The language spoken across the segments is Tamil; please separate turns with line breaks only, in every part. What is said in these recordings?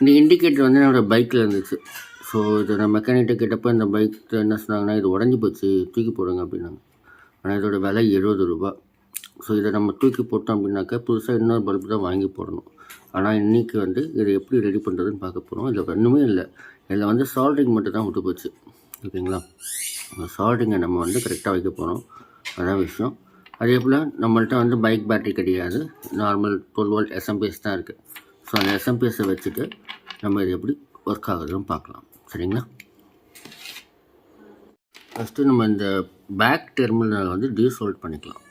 இந்த இண்டிகேட்டர் வந்து என்னோடய பைக்கில் இருந்துச்சு. ஸோ இதை நான் மெக்கானிக்கிட்ட கேட்டப்போ இந்த பைக் என்ன சொன்னாங்கன்னா, இது உடஞ்சி போச்சு, தூக்கி போடுங்க அப்படின்னாங்க. ஆனால் இதோட விலை ரூ. 70. ஸோ இதை நம்ம தூக்கி போட்டோம் அப்படின்னாக்கா புதுசாக இன்னொரு பல்பு தான் வாங்கி போடணும். ஆனால் இன்றைக்கி வந்து இதை எப்படி ரெடி பண்ணுறதுன்னு பார்க்க போகிறோம். இதில் ஒன்றுமே இல்லை, இதில் வந்து சால்ட்ரிங் மட்டும் தான் விட்டு போச்சு. ஓகேங்களா? அந்த சால்ட்ரிங்கை நம்ம வந்து கரெக்டாக வைக்க போகிறோம், அதான் விஷயம். அதே போல் நம்மள்ட்ட வந்து பைக் பேட்டரி கிடையாது, நார்மல் 12 வோல்ட் எஸ்எம்பிஎஸ் தான் இருக்குது. ஸோ அந்த எஸ்எம்பிஎஸை வச்சுட்டு நம்ம இது எப்படி ஒர்க் ஆகுதுன்னு பார்க்கலாம். சரிங்களா? ஃபஸ்ட்டு நம்ம இந்த பேக் டெர்மினல் வந்து டீசோல்ட் பண்ணிக்கலாம்.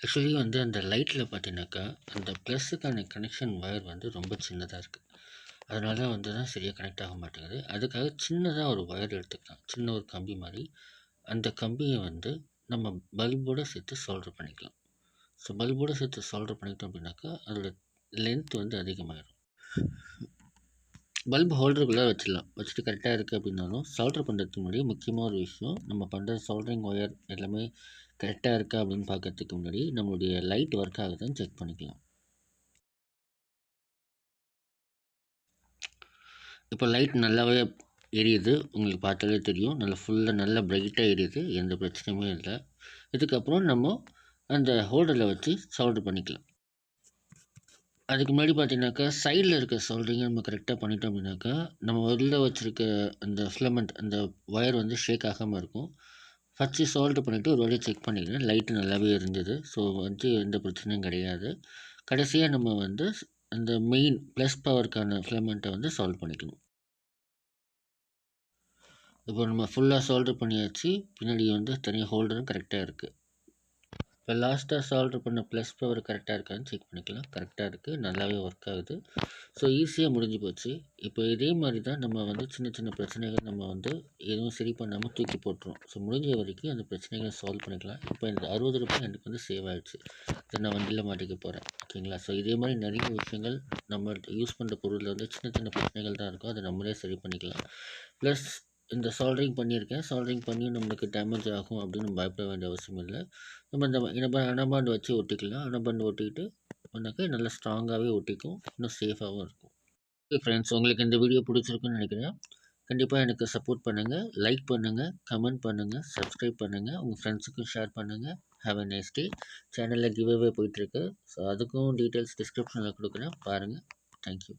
ஆக்சுவலி வந்து அந்த லைட்டில் பார்த்தீங்கன்னாக்கா அந்த ப்ளஸ்ஸுக்கான கனெக்ஷன் ஒயர் வந்து ரொம்ப சின்னதாக இருக்குது. அதனால வந்து தான் சரியாக கனெக்ட் ஆக மாட்டேங்குது. அதுக்காக சின்னதாக ஒரு ஒயர் எடுத்துக்கலாம், சின்ன ஒரு கம்பி மாதிரி. அந்த கம்பியை வந்து நம்ம பல்போடு சேர்த்து சால்டர் பண்ணிக்கலாம். ஸோ பல்போடு சேர்த்து சால்டர் பண்ணிட்டோம் அப்படின்னாக்கா அதோட லென்த் வந்து அதிகமாகிடும். பல்ப் ஹோல்டருக்குள்ளே வச்சிடலாம், வச்சுட்டு கரெக்டாக இருக்குது அப்படின்னாலும் சால்டர் பண்ணுறதுக்கு முன்னாடி முக்கியமாக ஒரு விஷயம், நம்ம பண்ணுற சால்டரிங் ஒயர் எல்லாமே கரெக்டாக இருக்கா அப்படின்னு பார்க்கறதுக்கு முன்னாடி நம்மளுடைய லைட் ஒர்க் ஆகுதுன்னு செக் பண்ணிக்கலாம். இப்போ லைட் நல்லாவே எரியுது, உங்களுக்கு பார்த்தாலே தெரியும். நல்லா ஃபுல்லாக நல்லா பிரைட்டாக எரியுது, எந்த பிரச்சனையுமே இல்லை. இதுக்கப்புறம் நம்ம அந்த ஹோல்டரில் வச்சு சால்டர் பண்ணிக்கலாம். அதுக்கு முன்னாடி பார்த்தீங்கன்னாக்கா சைடில் இருக்க சால்டரிங்கை நம்ம கரெக்டாக பண்ணிட்டோம் அப்படின்னாக்கா நம்ம வெளில வச்சுருக்க அந்த ஃபிலமெண்ட் அந்த ஒயர் வந்து ஷேக் ஆகாமல் இருக்கும். ஃபஸ்ட்டு சால்டர் பண்ணிவிட்டு ஒரு வாட்டி செக் பண்ணிக்கிறேன், லைட்டு நல்லாவே இருந்தது. ஸோ வந்து எந்த பிரச்சனையும் கிடையாது. கடைசியாக நம்ம வந்து அந்த மெயின் ப்ளஸ் பவருக்கான ஃபிலமெண்ட்டை வந்து சால்வ் பண்ணிக்கணும். இப்போ நம்ம ஃபுல்லாக சால்டர் பண்ணியாச்சு, பின்னாடி வந்து தனியாக ஹோல்டரும் கரெக்டாக இருக்குது. இப்போ லாஸ்ட்டாக சால்டர் பண்ண ப்ளஸ் பவர் கரெக்டாக இருக்கான்னு செக் பண்ணிக்கலாம். கரெக்டாக இருக்குது, நல்லாவே ஒர்க் ஆகுது. ஸோ ஈஸியாக முடிஞ்சு போச்சு. இப்போ இதே மாதிரி தான் நம்ம வந்து சின்ன சின்ன பிரச்சனைகள் நம்ம வந்து எதுவும் சரி பண்ணாமல் தூக்கி போட்டுரும். ஸோ முடிஞ்ச வரைக்கும் அந்த பிரச்சனைகளை சால்வ் பண்ணிக்கலாம். இப்போ இந்த ₹60 எனக்கு வந்து சேவ் ஆகிடுச்சு. இதை நான் வண்டியில் மாட்டிக்க போகிறேன். ஓகேங்களா? ஸோ இதே மாதிரி நிறைய விஷயங்கள் நம்ம யூஸ் பண்ணுற பொருளில் வந்து சின்ன சின்ன பிரச்சனைகள் தான் இருக்கும், அதை நம்மளே சரி பண்ணிக்கலாம். ப்ளஸ் இந்த சால்டரிங் பண்ணியிருக்கேன், சால்டரிங் பண்ணியும் நம்மளுக்கு டேமேஜ் ஆகும் அப்படின்னு பயப்பட வேண்டிய அவசியம் இல்லை. நம்ம இந்த அனபாண்ட் வச்சு ஒட்டிக்கலாம். அனபாண்ட் ஒட்டிக்கிட்டு பண்ணாக்கா நல்லா ஸ்ட்ராங்காகவே ஒட்டிக்கும், இன்னும் சேஃபாகவும் இருக்கும். ஓகே ஃப்ரெண்ட்ஸ், உங்களுக்கு இந்த வீடியோ பிடிச்சிருக்குன்னு நினைக்கிறேன். கண்டிப்பாக எனக்கு சப்போர்ட் பண்ணுங்கள், லைக் பண்ணுங்கள், கமெண்ட் பண்ணுங்கள், சப்ஸ்கிரைப் பண்ணுங்கள், உங்கள் ஃப்ரெண்ட்ஸுக்கும் ஷேர் பண்ணுங்கள். Have a nice day. சேனலில் கிவ்அவே போயிட்டுருக்கு, ஸோ அதுக்கும் டீட்டெயில்ஸ் டிஸ்கிரிப்ஷனில் கொடுக்குறேன், பாருங்கள். தேங்க்யூ.